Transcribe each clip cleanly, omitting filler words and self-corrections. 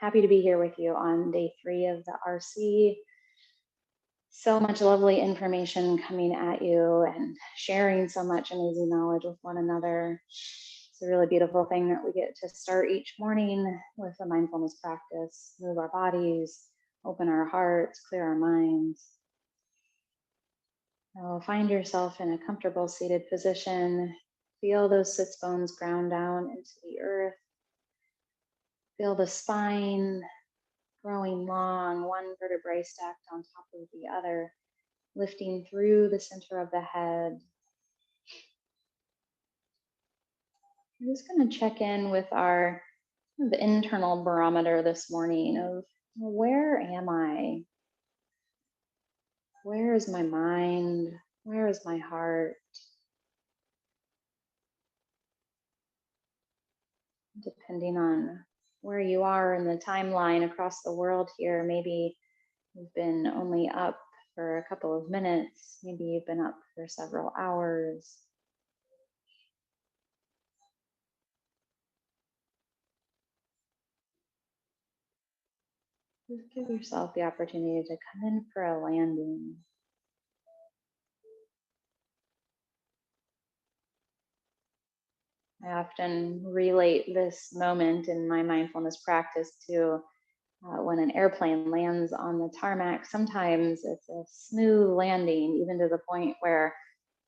Happy to be here with you on day 3 of the RC. So much lovely information coming at you and sharing so much amazing knowledge with one another. It's a really beautiful thing that we get to start each morning with a mindfulness practice, move our bodies, open our hearts, clear our minds. Now find yourself in a comfortable seated position. Feel those sits bones ground down into the earth. Feel the spine growing long, one vertebrae stacked on top of the other, lifting through the center of the head. I'm just going to check in with our internal barometer this morning of where am I? Where is my mind? Where is my heart? Depending on where you are in the timeline across the world here, maybe you've been only up for a couple of minutes, maybe you've been up for several hours. Just give yourself the opportunity to come in for a landing. I often relate this moment in my mindfulness practice to when an airplane lands on the tarmac. Sometimes it's a smooth landing, even to the point where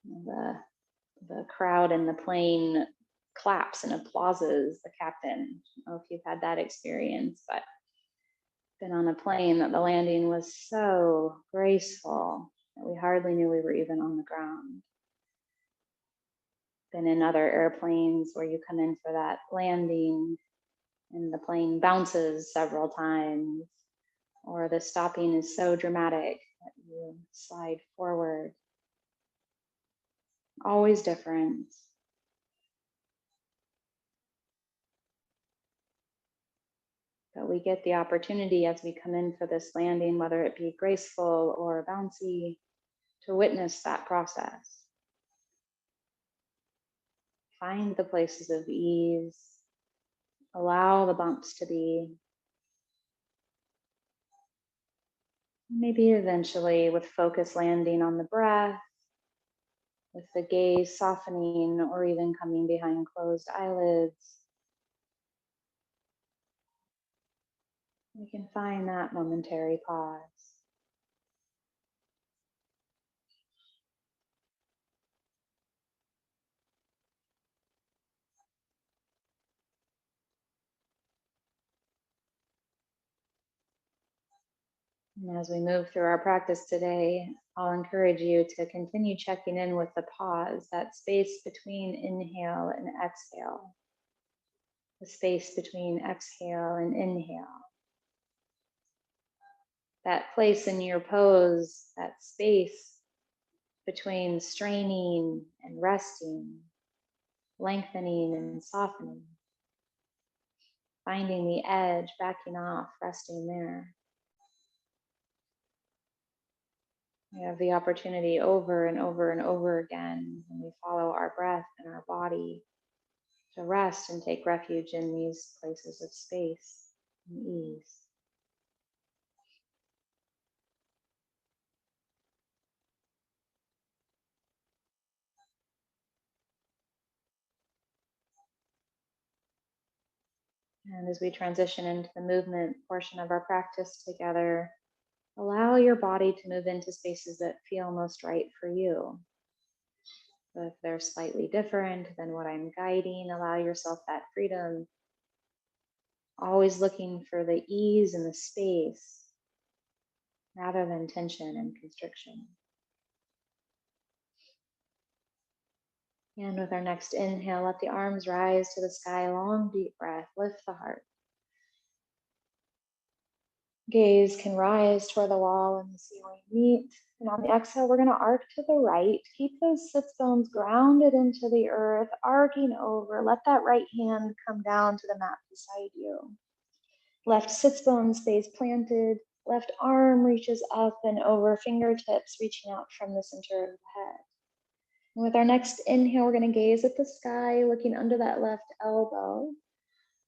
the crowd in the plane claps and applauses the captain. I don't know if you've had that experience, but been on a plane that the landing was so graceful that we hardly knew we were even on the ground. Been in other airplanes where you come in for that landing and the plane bounces several times, or the stopping is so dramatic that you slide forward. Always different. But we get the opportunity as we come in for this landing, whether it be graceful or bouncy, to witness that process. Find the places of ease. Allow the bumps to be. Maybe eventually with focus landing on the breath, with the gaze softening or even coming behind closed eyelids. We can find that momentary pause. And as we move through our practice today, I'll encourage you to continue checking in with the pause, that space between inhale and exhale, the space between exhale and inhale, that place in your pose, that space between straining and resting, lengthening and softening, finding the edge, backing off, resting there. We have the opportunity over and over and over again when we follow our breath and our body to rest and take refuge in these places of space and ease. And as we transition into the movement portion of our practice together, allow your body to move into spaces that feel most right for you. So if they're slightly different than what I'm guiding, allow yourself that freedom. Always looking for the ease and the space rather than tension and constriction. And with our next inhale, let the arms rise to the sky. Long, deep breath. Lift the heart. Gaze can rise toward the wall and the ceiling meet. And on the exhale, we're going to arc to the right. Keep those sits bones grounded into the earth, arcing over. Let that right hand come down to the mat beside you. Left sits bone stays planted. Left arm reaches up and over, fingertips reaching out from the center of the head. And with our next inhale, we're going to gaze at the sky, looking under that left elbow.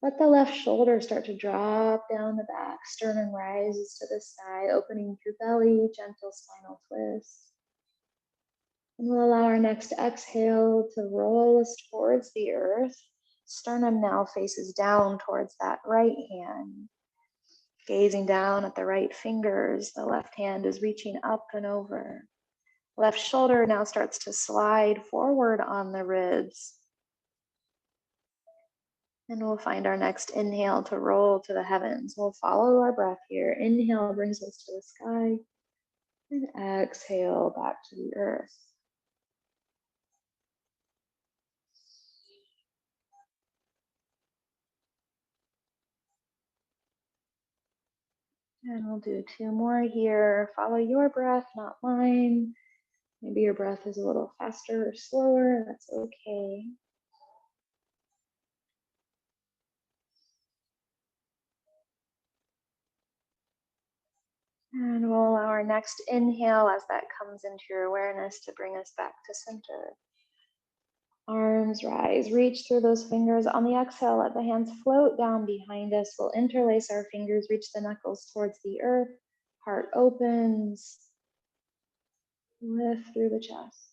Let the left shoulder start to drop down the back. Sternum rises to the sky, opening through belly, gentle spinal twist. And we'll allow our next exhale to roll us towards the earth. Sternum now faces down towards that right hand. Gazing down at the right fingers, the left hand is reaching up and over. Left shoulder now starts to slide forward on the ribs. And we'll find our next inhale to roll to the heavens. We'll follow our breath here. Inhale brings us to the sky. And exhale back to the earth. And we'll do 2 more here. Follow your breath, not mine. Maybe your breath is a little faster or slower. That's okay. And we'll allow our next inhale as that comes into your awareness to bring us back to center. Arms rise, reach through those fingers. On the exhale, let the hands float down behind us. We'll interlace our fingers, reach the knuckles towards the earth. Heart opens. Lift through the chest.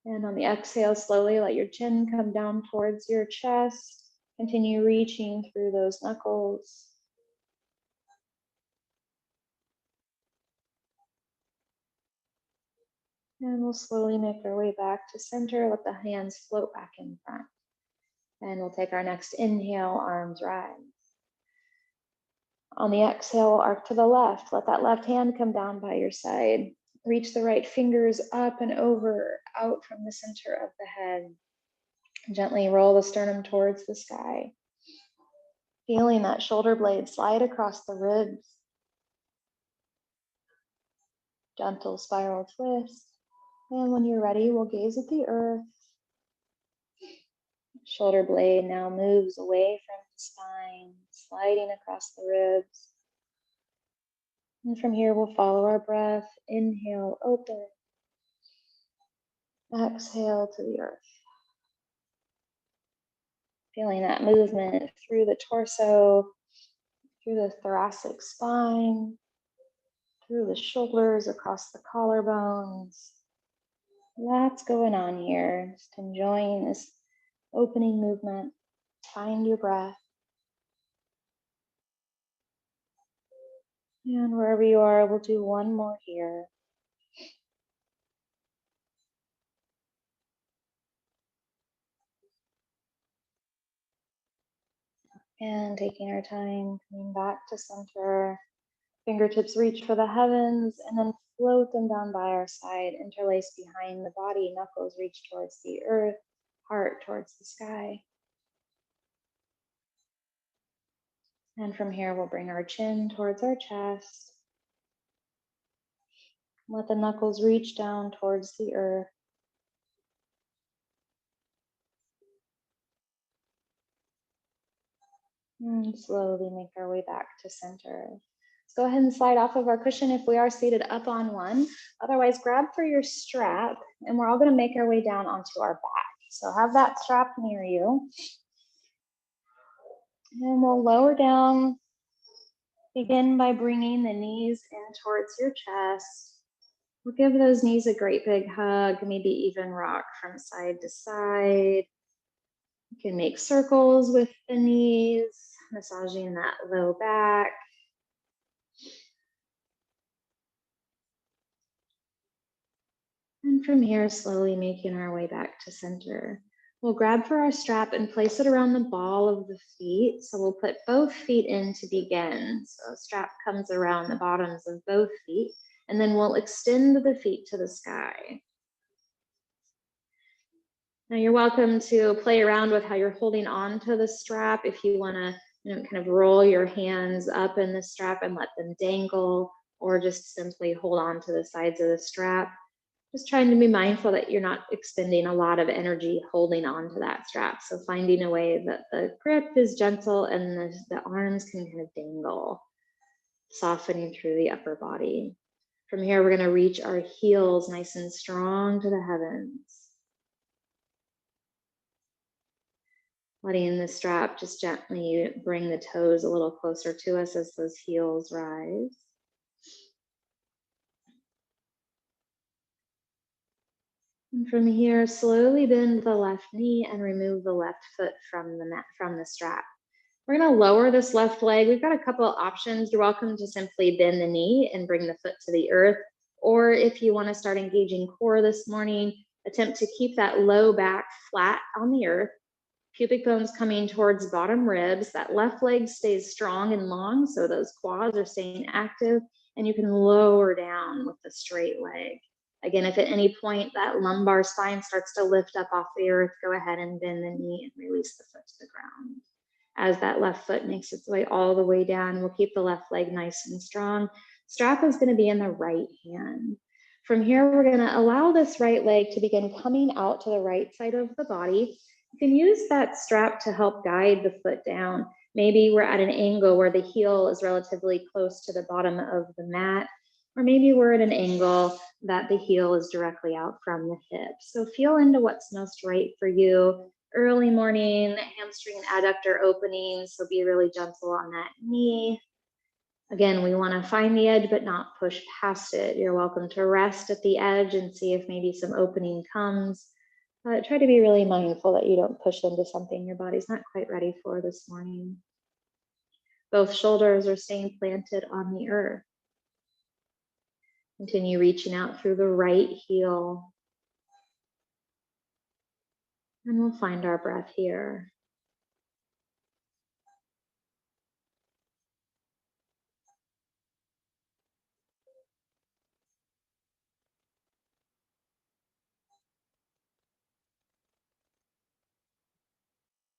And on the exhale, slowly let your chin come down towards your chest. Continue reaching through those knuckles. And we'll slowly make our way back to center. Let the hands float back in front. And we'll take our next inhale, arms rise. On the exhale, arc to the left. Let that left hand come down by your side. Reach the right fingers up and over, out from the center of the head. Gently roll the sternum towards the sky. Feeling that shoulder blade slide across the ribs. Gentle spiral twist. And when you're ready, we'll gaze at the earth. Shoulder blade now moves away from the spine, sliding across the ribs. And from here, we'll follow our breath. Inhale, open. Exhale to the earth. Feeling that movement through the torso, through the thoracic spine, through the shoulders, across the collarbones. Lots going on here. Just enjoying this opening movement. Find your breath. And wherever you are, we'll do 1 more here. And taking our time, coming back to center. Fingertips reach for the heavens and then float them down by our side, interlace behind the body, knuckles reach towards the earth, heart towards the sky. And from here, we'll bring our chin towards our chest. Let the knuckles reach down towards the earth. And slowly make our way back to center. Let's go ahead and slide off of our cushion if we are seated up on one. Otherwise, grab for your strap, and we're all going to make our way down onto our back. So have that strap near you. And we'll lower down. Begin by bringing the knees in towards your chest. We'll give those knees a great big hug, maybe even rock from side to side. You can make circles with the knees, massaging that low back. And from here, slowly making our way back to center. We'll grab for our strap and place it around the ball of the feet. So we'll put both feet in to begin. So strap comes around the bottoms of both feet, and then we'll extend the feet to the sky. Now you're welcome to play around with how you're holding on to the strap. If you want to, kind of roll your hands up in the strap and let them dangle, or just simply hold on to the sides of the strap. Just trying to be mindful that you're not expending a lot of energy holding on to that strap. So finding a way that the grip is gentle and the arms can kind of dangle, softening through the upper body. From here, we're going to reach our heels nice and strong to the heavens. Letting the strap just gently bring the toes a little closer to us as those heels rise. And from here, slowly bend the left knee and remove the left foot from the mat, from the strap. We're gonna lower this left leg. We've got a couple of options. You're welcome to simply bend the knee and bring the foot to the earth. Or if you wanna start engaging core this morning, attempt to keep that low back flat on the earth, pubic bones coming towards bottom ribs. That left leg stays strong and long, so those quads are staying active, and you can lower down with the straight leg. Again, if at any point that lumbar spine starts to lift up off the earth, go ahead and bend the knee and release the foot to the ground. As that left foot makes its way all the way down, we'll keep the left leg nice and strong. Strap is going to be in the right hand. From here, we're going to allow this right leg to begin coming out to the right side of the body. You can use that strap to help guide the foot down. Maybe we're at an angle where the heel is relatively close to the bottom of the mat, or maybe we're at an angle that the heel is directly out from the hip. So feel into what's most right for you. Early morning hamstring and adductor opening, so be really gentle on that knee. Again, we want to find the edge but not push past it. You're welcome to rest at the edge and see if maybe some opening comes. But try to be really mindful that you don't push into something your body's not quite ready for this morning. Both shoulders are staying planted on the earth. Continue reaching out through the right heel. And we'll find our breath here.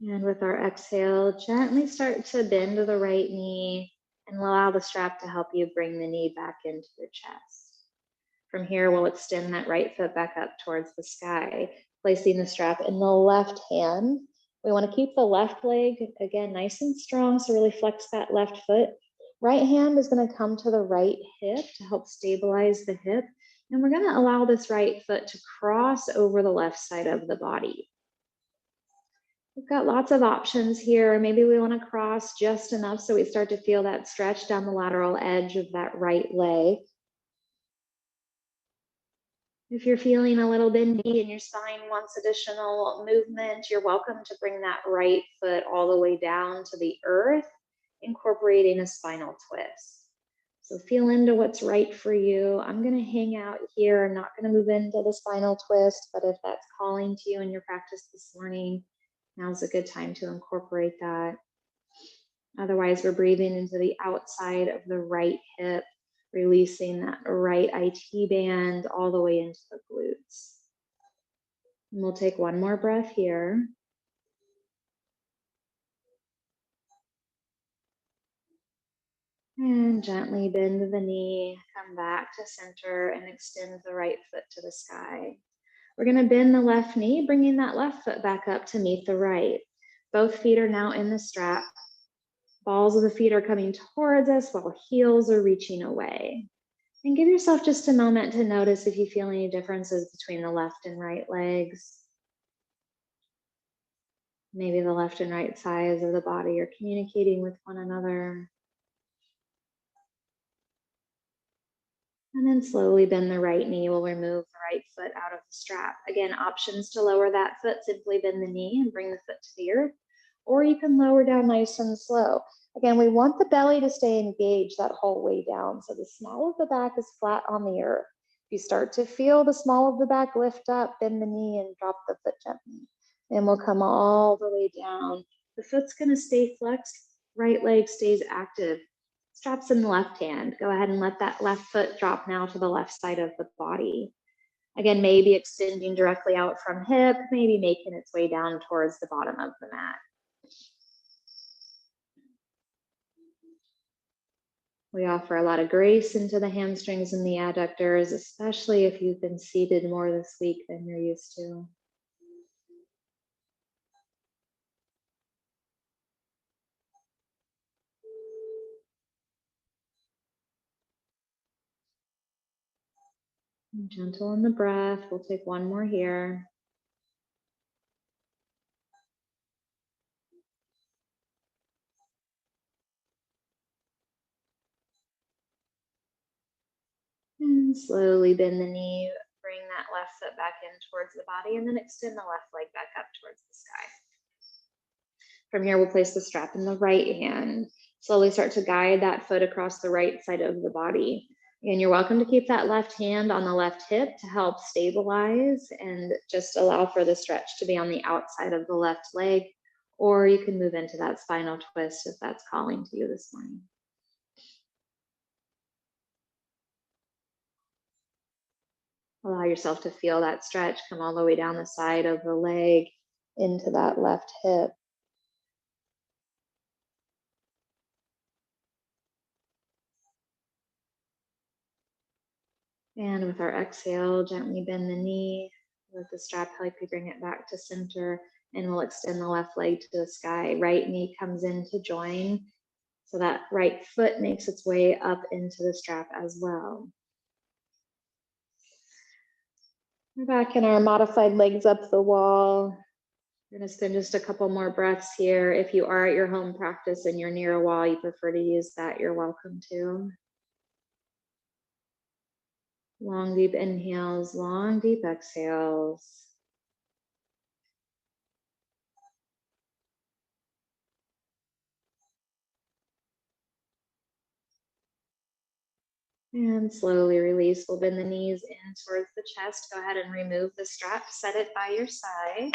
And with our exhale, gently start to bend to the right knee and allow the strap to help you bring the knee back into your chest. From here, we'll extend that right foot back up towards the sky, placing the strap in the left hand. We want to keep the left leg, again, nice and strong, so really flex that left foot. Right hand is going to come to the right hip to help stabilize the hip. And we're going to allow this right foot to cross over the left side of the body. We've got lots of options here. Maybe we want to cross just enough so we start to feel that stretch down the lateral edge of that right leg. If you're feeling a little bendy and your spine wants additional movement, you're welcome to bring that right foot all the way down to the earth, incorporating a spinal twist. So feel into what's right for you. I'm going to hang out here. I'm not going to move into the spinal twist, but if that's calling to you in your practice this morning, now's a good time to incorporate that. Otherwise, we're breathing into the outside of the right hip, releasing that right IT band all the way into the glutes. And we'll take one more breath here. And gently bend the knee, come back to center and extend the right foot to the sky. We're going to bend the left knee, bringing that left foot back up to meet the right. Both feet are now in the strap. Balls of the feet are coming towards us while heels are reaching away. And give yourself just a moment to notice if you feel any differences between the left and right legs. Maybe the left and right sides of the body are communicating with one another. And then slowly bend the right knee. We'll remove the right foot out of the strap. Again, options to lower that foot, simply bend the knee and bring the foot to the earth. Or you can lower down nice and slow. Again, we want the belly to stay engaged that whole way down. So the small of the back is flat on the earth. If you start to feel the small of the back lift up, bend the knee and drop the foot gently. And we'll come all the way down. The foot's going to stay flexed. Right leg stays active. Straps in the left hand. Go ahead and let that left foot drop now to the left side of the body. Again, maybe extending directly out from hip, maybe making its way down towards the bottom of the mat. We offer a lot of grace into the hamstrings and the adductors, especially if you've been seated more this week than you're used to. And gentle in the breath. We'll take one more here. And slowly bend the knee, bring that left foot back in towards the body, and then extend the left leg back up towards the sky. From here, we'll place the strap in the right hand. Slowly start to guide that foot across the right side of the body. And you're welcome to keep that left hand on the left hip to help stabilize and just allow for the stretch to be on the outside of the left leg, or you can move into that spinal twist if that's calling to you this morning. Allow yourself to feel that stretch come all the way down the side of the leg into that left hip. And with our exhale, gently bend the knee. Let the strap help you bring it back to center. And we'll extend the left leg to the sky. Right knee comes in to join. So that right foot makes its way up into the strap as well. We're back in our modified legs up the wall. We're going to spend just a couple more breaths here. If you are at your home practice and you're near a wall, you prefer to use that, you're welcome to. Long, deep inhales, long, deep exhales. And slowly release. We'll bend the knees in towards the chest. Go ahead and remove the strap. Set it by your side.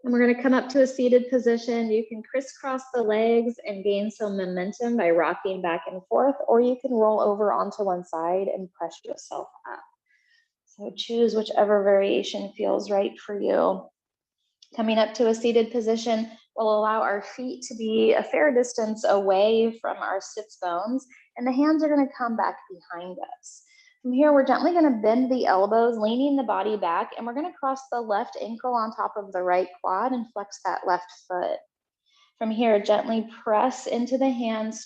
And we're going to come up to a seated position. You can crisscross the legs and gain some momentum by rocking back and forth, or you can roll over onto one side and press yourself up. So choose whichever variation feels right for you. Coming up to a seated position, we'll allow our feet to be a fair distance away from our sits bones, and the hands are going to come back behind us. From here, we're gently going to bend the elbows, leaning the body back, and we're going to cross the left ankle on top of the right quad and flex that left foot. From here, gently press into the hands,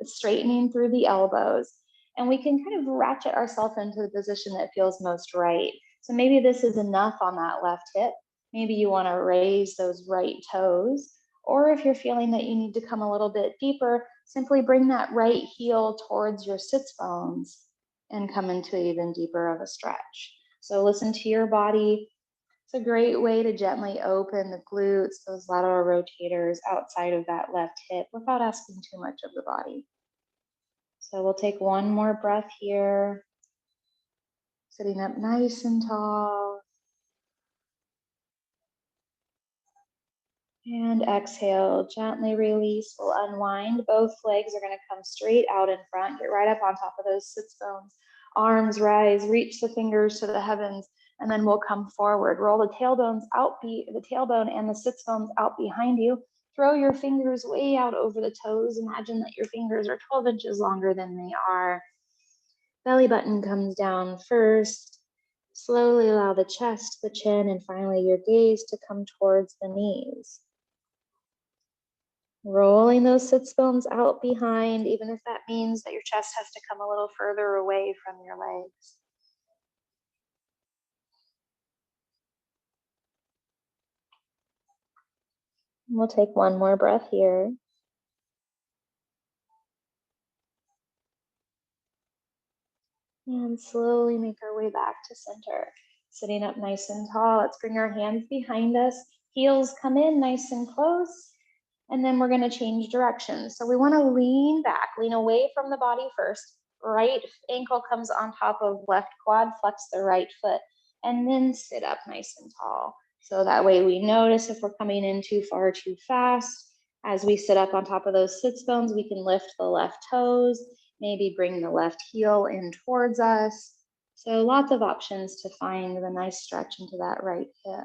straightening through the elbows, and we can kind of ratchet ourselves into the position that feels most right. So maybe this is enough on that left hip. Maybe you want to raise those right toes, or if you're feeling that you need to come a little bit deeper, simply bring that right heel towards your sits bones and come into even deeper of a stretch. So listen to your body. It's a great way to gently open the glutes, those lateral rotators outside of that left hip without asking too much of the body. So we'll take one more breath here, sitting up nice and tall. And exhale, gently release. We'll unwind. Both legs are going to come straight out in front. Get right up on top of those sits bones. Arms rise, reach the fingers to the heavens, and then we'll come forward. Roll the tailbones out, the tailbone and the sits bones out behind you. Throw your fingers way out over the toes. Imagine that your fingers are 12 inches longer than they are. Belly button comes down first. Slowly allow the chest, the chin, and finally your gaze to come towards the knees. Rolling those sits bones out behind, even if that means that your chest has to come a little further away from your legs. We'll take one more breath here. And slowly make our way back to center. Sitting up nice and tall. Let's bring our hands behind us. Heels come in nice and close. And then we're going to change directions. So we want to lean back, lean away from the body first. Right ankle comes on top of left quad, flex the right foot, and then sit up nice and tall. So that way we notice if we're coming in too far, too fast. As we sit up on top of those sits bones, we can lift the left toes, maybe bring the left heel in towards us. So lots of options to find the nice stretch into that right hip.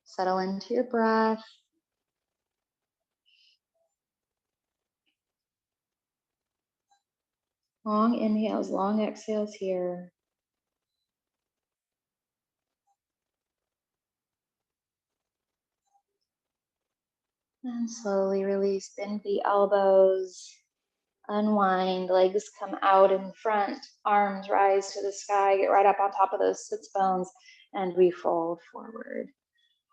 Settle into your breath. Long inhales, long exhales here. And slowly release, bend the elbows, unwind, legs come out in front, arms rise to the sky, get right up on top of those sits bones, and we fold forward.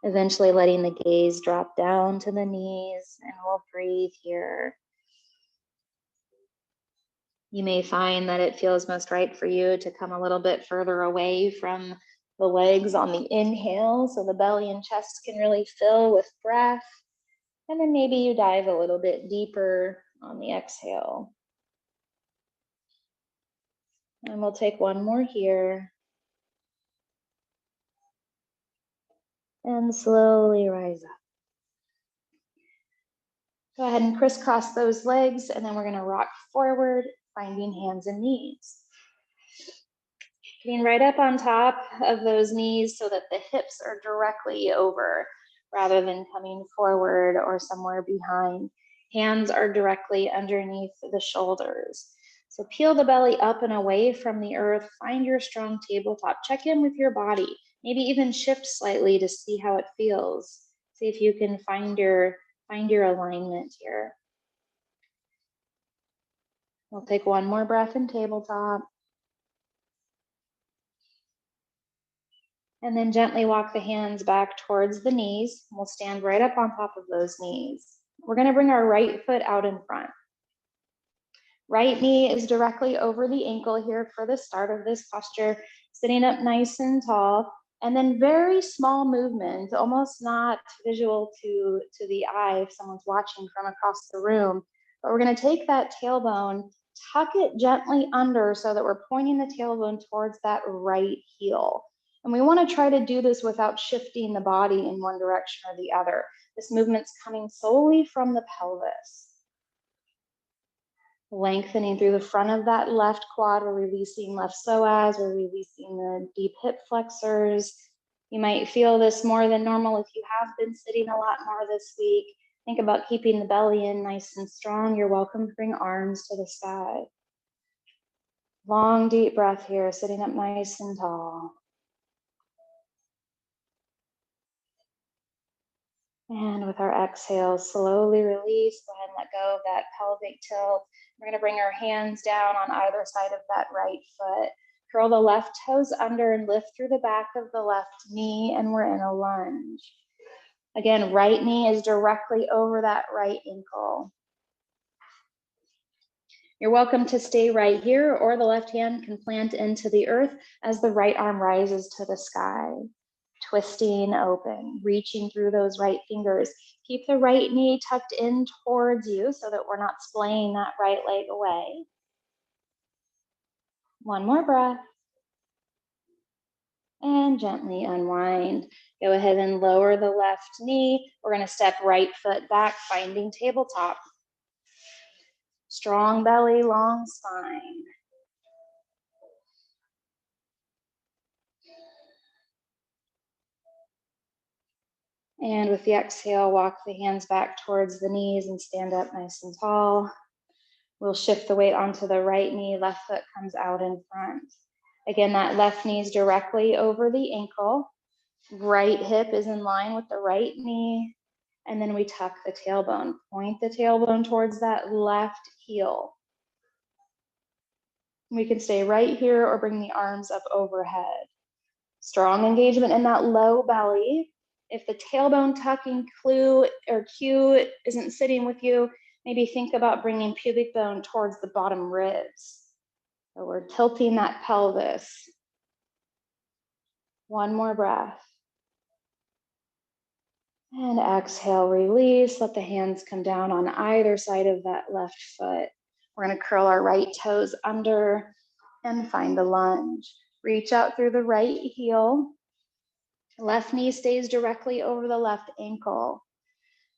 Eventually letting the gaze drop down to the knees, and we'll breathe here. You may find that it feels most right for you to come a little bit further away from the legs on the inhale, so the belly and chest can really fill with breath. And then maybe you dive a little bit deeper on the exhale. And we'll take one more here. And slowly rise up. Go ahead and crisscross those legs, and then we're going to rock forward, finding hands and knees. Getting right up on top of those knees so that the hips are directly over rather than coming forward or somewhere behind. Hands are directly underneath the shoulders. So peel the belly up and away from the earth. Find your strong tabletop. Check in with your body. Maybe even shift slightly to see how it feels. See if you can find your alignment here. We'll take one more breath in tabletop. And then gently walk the hands back towards the knees. We'll stand right up on top of those knees. We're going to bring our right foot out in front. Right knee is directly over the ankle here for the start of this posture, sitting up nice and tall. And then very small movement, almost not visual to the eye if someone's watching from across the room. But we're going to take that tailbone, tuck it gently under so that we're pointing the tailbone towards that right heel. And we want to try to do this without shifting the body in one direction or the other. This movement's coming solely from the pelvis. Lengthening through the front of that left quad. We're releasing left psoas. We're releasing the deep hip flexors. You might feel this more than normal if you have been sitting a lot more this week. Think about keeping the belly in nice and strong. You're welcome to bring arms to the sky. Long, deep breath here, sitting up nice and tall. And with our exhale, slowly release. Go ahead and let go of that pelvic tilt. We're going to bring our hands down on either side of that right foot. Curl the left toes under and lift through the back of the left knee, and we're in a lunge. Again, right knee is directly over that right ankle. You're welcome to stay right here, or the left hand can plant into the earth as the right arm rises to the sky. Twisting open, reaching through those right fingers. Keep the right knee tucked in towards you so that we're not splaying that right leg away. One more breath. And gently unwind. Go ahead and lower the left knee. We're going to step right foot back, finding tabletop. Strong belly, long spine. And with the exhale, walk the hands back towards the knees and stand up nice and tall. We'll shift the weight onto the right knee, left foot comes out in front. Again, that left knee is directly over the ankle. Right hip is in line with the right knee. And then we tuck the tailbone. Point the tailbone towards that left heel. We can stay right here or bring the arms up overhead. Strong engagement in that low belly. If the tailbone tucking clue or cue isn't sitting with you, maybe think about bringing pubic bone towards the bottom ribs. So we're tilting that pelvis. One more breath. And exhale, release. Let the hands come down on either side of that left foot. We're going to curl our right toes under and find a lunge. Reach out through the right heel. Left knee stays directly over the left ankle.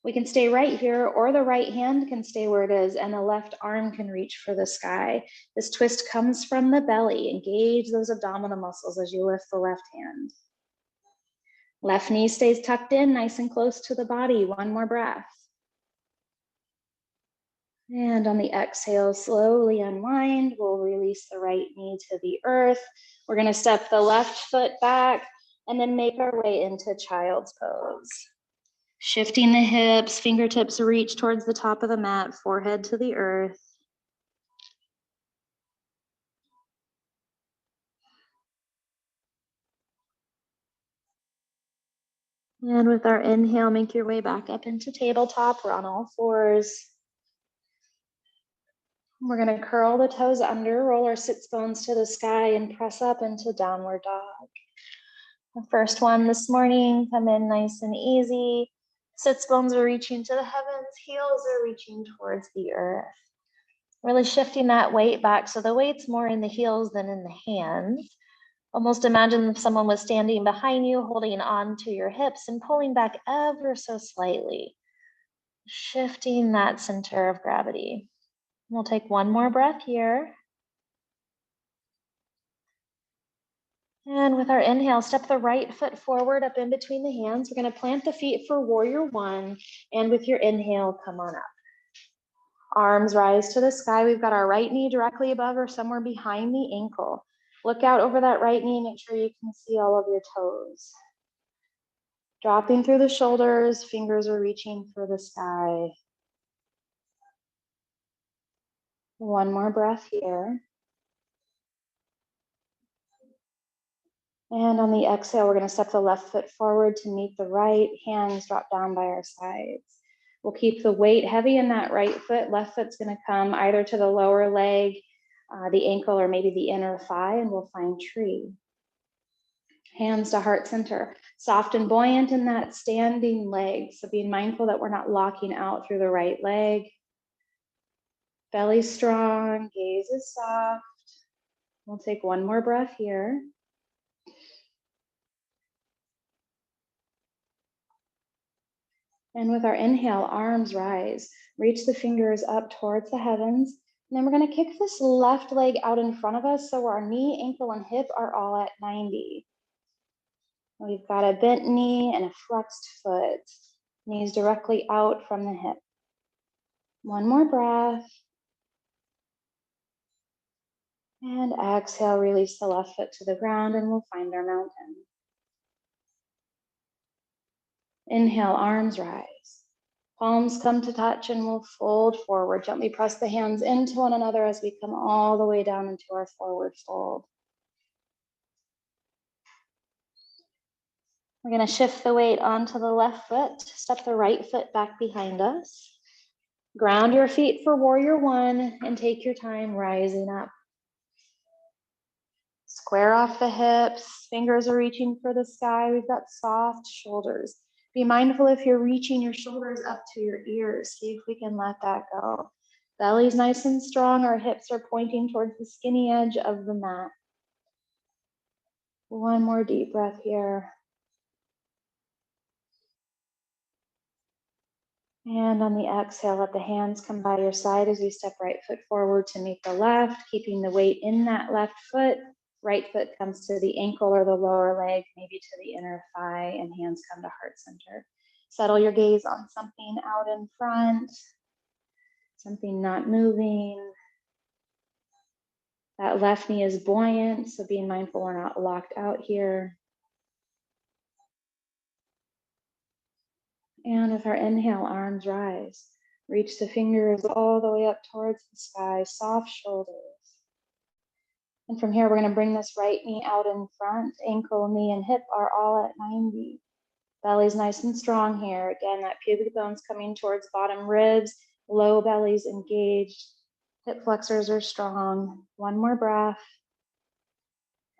We can stay right here, or the right hand can stay where it is, and the left arm can reach for the sky. This twist comes from the belly. Engage those abdominal muscles as you lift the left hand. Left knee stays tucked in, nice and close to the body. One more breath. And on the exhale, slowly unwind. We'll release the right knee to the earth. We're going to step the left foot back and then make our way into child's pose. Shifting the hips, fingertips reach towards the top of the mat, forehead to the earth. And with our inhale, make your way back up into tabletop. We're on all fours. We're going to curl the toes under, roll our sits bones to the sky, and press up into downward dog. The first one this morning, come in nice and easy. Sits bones are reaching to the heavens, heels are reaching towards the earth. Really shifting that weight back so the weight's more in the heels than in the hands. Almost imagine if someone was standing behind you, holding on to your hips and pulling back ever so slightly. Shifting that center of gravity. We'll take one more breath here. And with our inhale, step the right foot forward up in between the hands. We're going to plant the feet for warrior one. And with your inhale, come on up. Arms rise to the sky. We've got our right knee directly above or somewhere behind the ankle. Look out over that right knee. Make sure you can see all of your toes. Dropping through the shoulders. Fingers are reaching for the sky. One more breath here. And on the exhale, we're going to step the left foot forward to meet the right. Hands drop down by our sides. We'll keep the weight heavy in that right foot. Left foot's going to come either to the lower leg, the ankle, or maybe the inner thigh, and we'll find tree. Hands to heart center. Soft and buoyant in that standing leg. So being mindful that we're not locking out through the right leg. Belly strong, gaze is soft. We'll take one more breath here. And with our inhale, arms rise. Reach the fingers up towards the heavens. And then we're going to kick this left leg out in front of us so our knee, ankle, and hip are all at 90. We've got a bent knee and a flexed foot. Knees directly out from the hip. One more breath. And exhale, release the left foot to the ground and we'll find our mountain. Inhale, arms rise. Palms come to touch and we'll fold forward. Gently press the hands into one another as we come all the way down into our forward fold. We're going to shift the weight onto the left foot. Step the right foot back behind us. Ground your feet for warrior one and take your time rising up. Square off the hips. Fingers are reaching for the sky. We've got soft shoulders. Be mindful if you're reaching your shoulders up to your ears. See if we can let that go. Belly's nice and strong. Our hips are pointing towards the skinny edge of the mat. One more deep breath here. And on the exhale, let the hands come by your side as you step right foot forward to meet the left, keeping the weight in that left foot. Right foot comes to the ankle or the lower leg, maybe to the inner thigh, and hands come to heart center. Settle your gaze on something out in front, something not moving. That left knee is buoyant, so being mindful we're not locked out here. And with our inhale, arms rise. Reach the fingers all the way up towards the sky, soft shoulders. And from here, we're going to bring this right knee out in front. Ankle, knee, and hip are all at 90. Belly's nice and strong here. Again, that pubic bone's coming towards bottom ribs. Low belly's engaged. Hip flexors are strong. One more breath.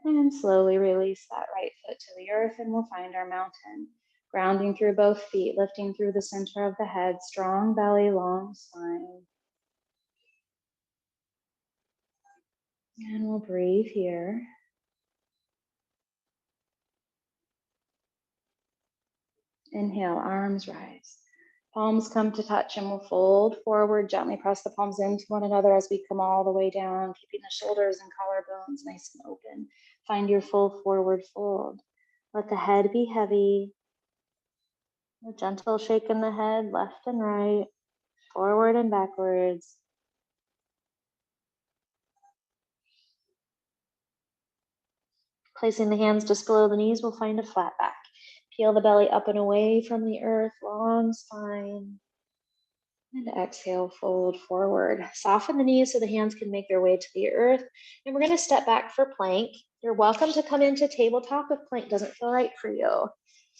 And slowly release that right foot to the earth and we'll find our mountain. Grounding through both feet, lifting through the center of the head. Strong belly, long spine. And we'll breathe here. Inhale, arms rise. Palms come to touch and we'll fold forward. Gently press the palms into one another as we come all the way down, keeping the shoulders and collarbones nice and open. Find your full forward fold. Let the head be heavy. A gentle shake in the head, left and right, forward and backwards. Placing the hands just below the knees, we'll find a flat back. Peel the belly up and away from the earth, long spine. And exhale, fold forward. Soften the knees so the hands can make their way to the earth. And we're going to step back for plank. You're welcome to come into tabletop if plank doesn't feel right for you.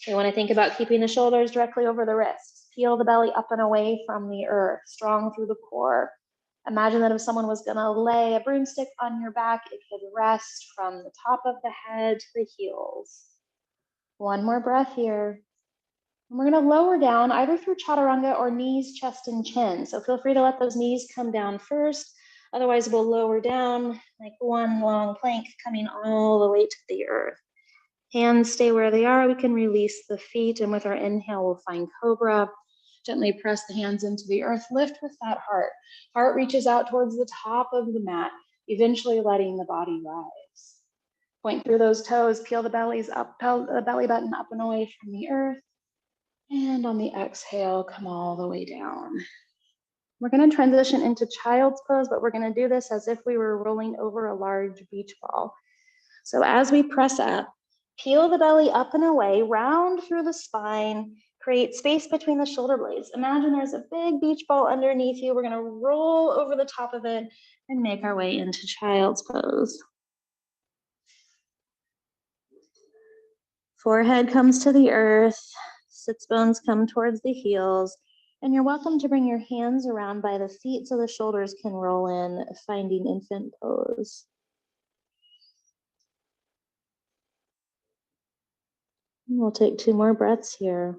You want to think about keeping the shoulders directly over the wrists. Peel the belly up and away from the earth, strong through the core. Imagine that if someone was gonna lay a broomstick on your back, it could rest from the top of the head to the heels. One more breath here. And we're gonna lower down either through chaturanga or knees, chest, and chin. So feel free to let those knees come down first. Otherwise, we'll lower down like one long plank coming all the way to the earth. Hands stay where they are. We can release the feet, and with our inhale, we'll find cobra. Gently press the hands into the earth. Lift with that heart. Heart reaches out towards the top of the mat, eventually letting the body rise. Point through those toes, peel the bellies up, the belly button up and away from the earth. And on the exhale, come all the way down. We're going to transition into child's pose, but we're going to do this as if we were rolling over a large beach ball. So as we press up, peel the belly up and away, round through the spine, create space between the shoulder blades. Imagine there's a big beach ball underneath you. We're going to roll over the top of it and make our way into child's pose. Forehead comes to the earth, sits bones come towards the heels, and you're welcome to bring your hands around by the feet so the shoulders can roll in, finding infant pose. We'll take 2 more breaths here.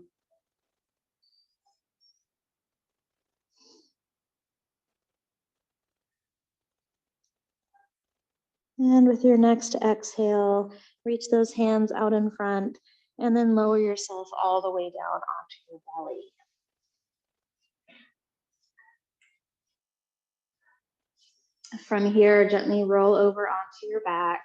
And with your next exhale, reach those hands out in front and then lower yourself all the way down onto your belly. From here, gently roll over onto your back.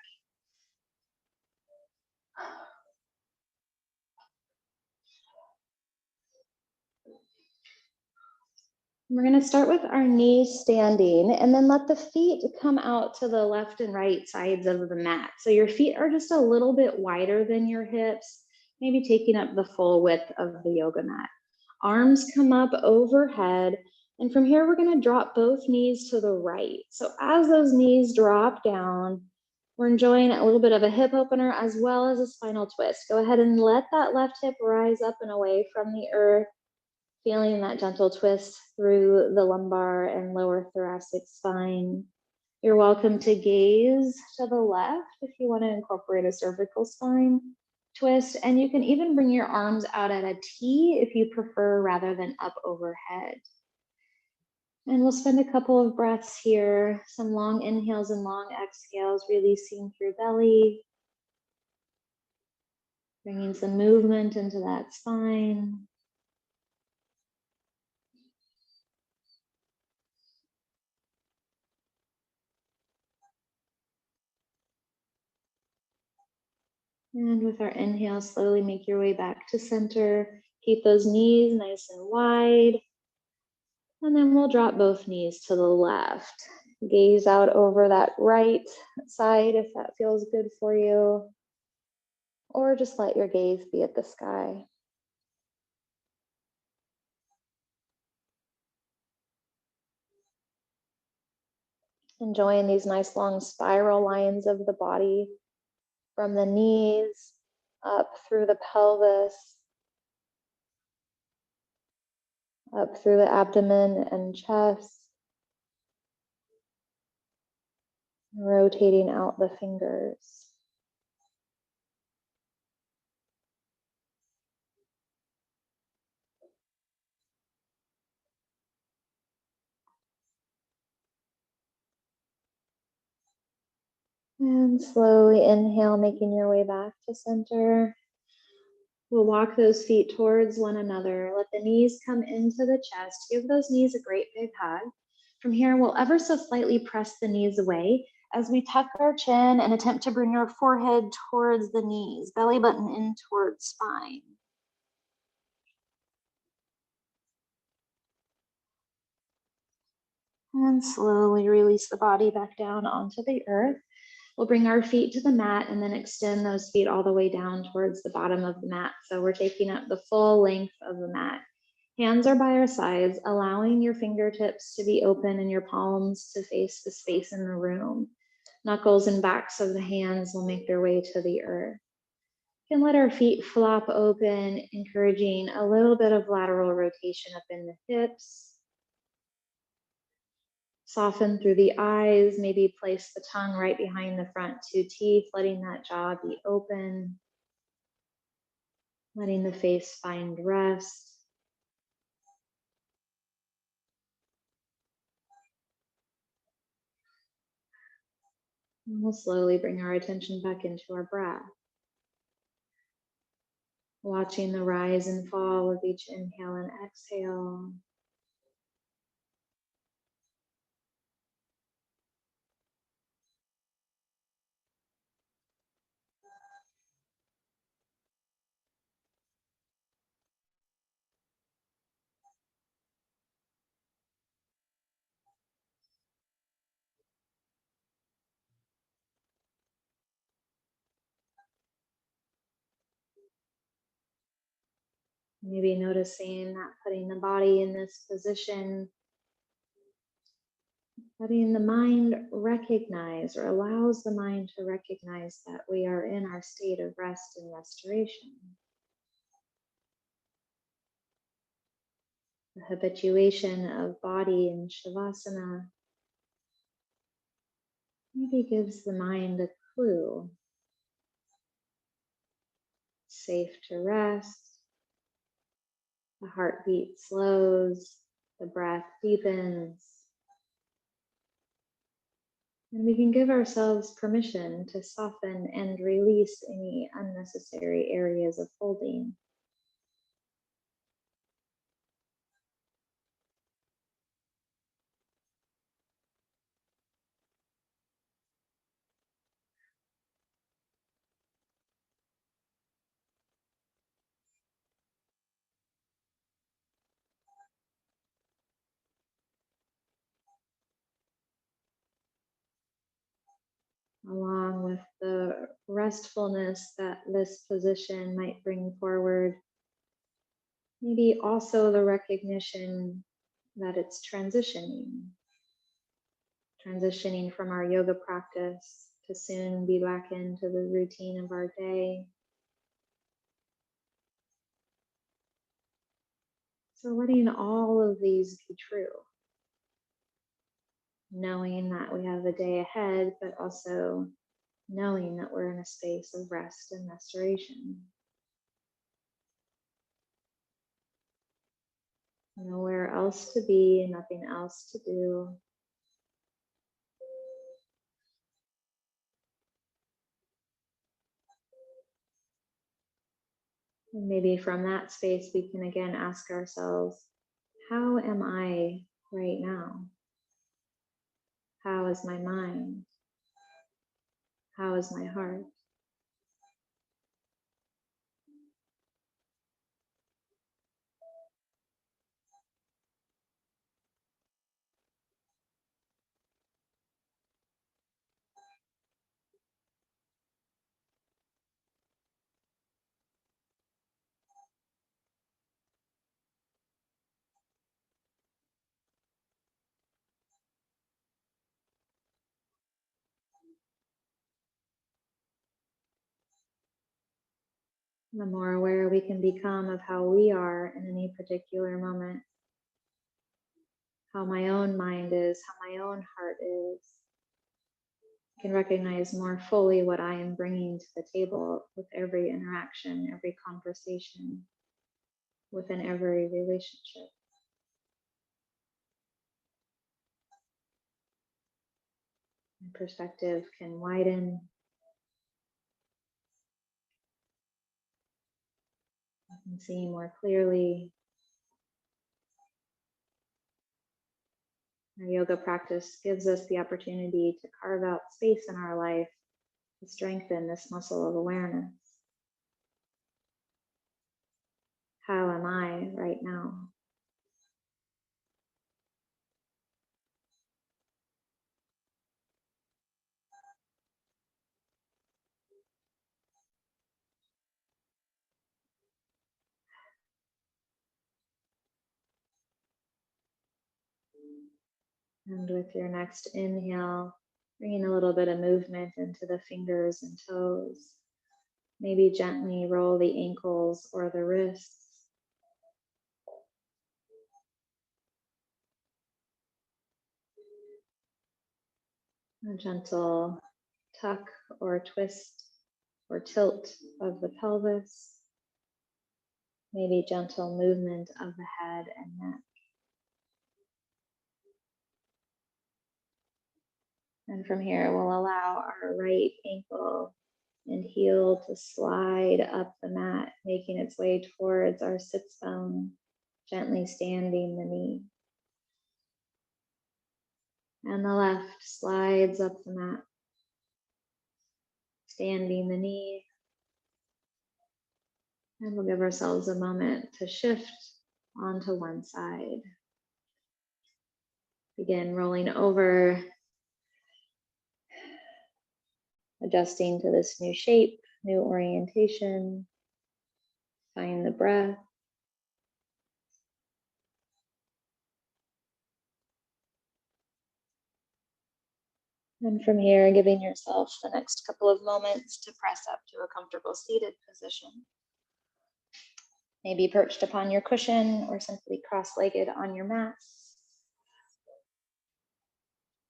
We're going to start with our knees standing and then let the feet come out to the left and right sides of the mat. So your feet are just a little bit wider than your hips, maybe taking up the full width of the yoga mat. Arms come up overhead. And from here, we're going to drop both knees to the right. So as those knees drop down, we're enjoying a little bit of a hip opener as well as a spinal twist. Go ahead and let that left hip rise up and away from the earth, feeling that gentle twist through the lumbar and lower thoracic spine. You're welcome to gaze to the left if you want to incorporate a cervical spine twist, and you can even bring your arms out at a T if you prefer rather than up overhead. And we'll spend a couple of breaths here, some long inhales and long exhales, releasing through belly, bringing some movement into that spine. And with our inhale, slowly make your way back to center. Keep those knees nice and wide. And then we'll drop both knees to the left. Gaze out over that right side if that feels good for you. Or just let your gaze be at the sky. Enjoying these nice long spiral lines of the body from the knees up through the pelvis, up through the abdomen and chest, rotating out the fingers. And slowly inhale, making your way back to center. We'll walk those feet towards one another. Let the knees come into the chest. Give those knees a great big hug. From here, we'll ever so slightly press the knees away as we tuck our chin and attempt to bring our forehead towards the knees, belly button in towards spine. And slowly release the body back down onto the earth. We'll bring our feet to the mat and then extend those feet all the way down towards the bottom of the mat. So we're taking up the full length of the mat. Hands are by our sides, allowing your fingertips to be open and your palms to face the space in the room. Knuckles and backs of the hands will make their way to the earth. We can let our feet flop open, encouraging a little bit of lateral rotation up in the hips. Soften through the eyes, maybe place the tongue right behind the front two teeth, letting that jaw be open, letting the face find rest. And we'll slowly bring our attention back into our breath, watching the rise and fall of each inhale and exhale. Maybe noticing that putting the body in this position, letting the mind recognize or allows the mind to recognize that we are in our state of rest and restoration. The habituation of body in Shavasana maybe gives the mind a clue. Safe to rest, the heartbeat slows, the breath deepens, and we can give ourselves permission to soften and release any unnecessary areas of holding. Along with the restfulness that this position might bring forward, maybe also the recognition that it's transitioning from our yoga practice to soon be back into the routine of our day. So letting all of these be true, knowing that we have a day ahead, but also knowing that we're in a space of rest and restoration. Nowhere else to be, nothing else to do. And maybe from that space, we can again ask ourselves, how am I right now? How is my mind? How is my heart? The more aware we can become of how we are in any particular moment, how my own mind is, how my own heart is, I can recognize more fully what I am bringing to the table with every interaction, every conversation, within every relationship. My perspective can widen. I can see more clearly. Our yoga practice gives us the opportunity to carve out space in our life to strengthen this muscle of awareness. How am I right now? And with your next inhale, bringing a little bit of movement into the fingers and toes. Maybe gently roll the ankles or the wrists. A gentle tuck or twist or tilt of the pelvis, maybe gentle movement of the head and neck. And from here, we'll allow our right ankle and heel to slide up the mat, making its way towards our sits bone, gently standing the knee. And the left slides up the mat, standing the knee. And we'll give ourselves a moment to shift onto one side. Begin rolling over, adjusting to this new shape, new orientation. Find the breath. And from here, giving yourself the next couple of moments to press up to a comfortable seated position. Maybe perched upon your cushion or simply cross-legged on your mat.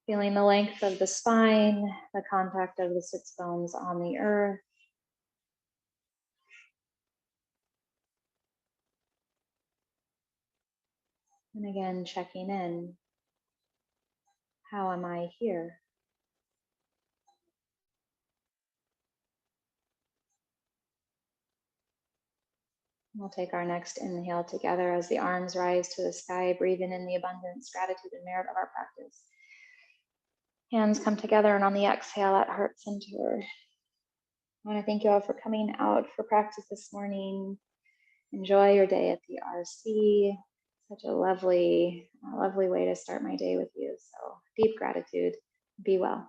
Feeling the length of the spine, the contact of the sits bones on the earth. And again, checking in. How am I here? We'll take our next inhale together as the arms rise to the sky, breathing in the abundance, gratitude, and merit of our practice. Hands come together, and on the exhale at heart center. I want to thank you all for coming out for practice this morning. Enjoy your day at the RC. Such a lovely way to start my day with you. So deep gratitude. Be well.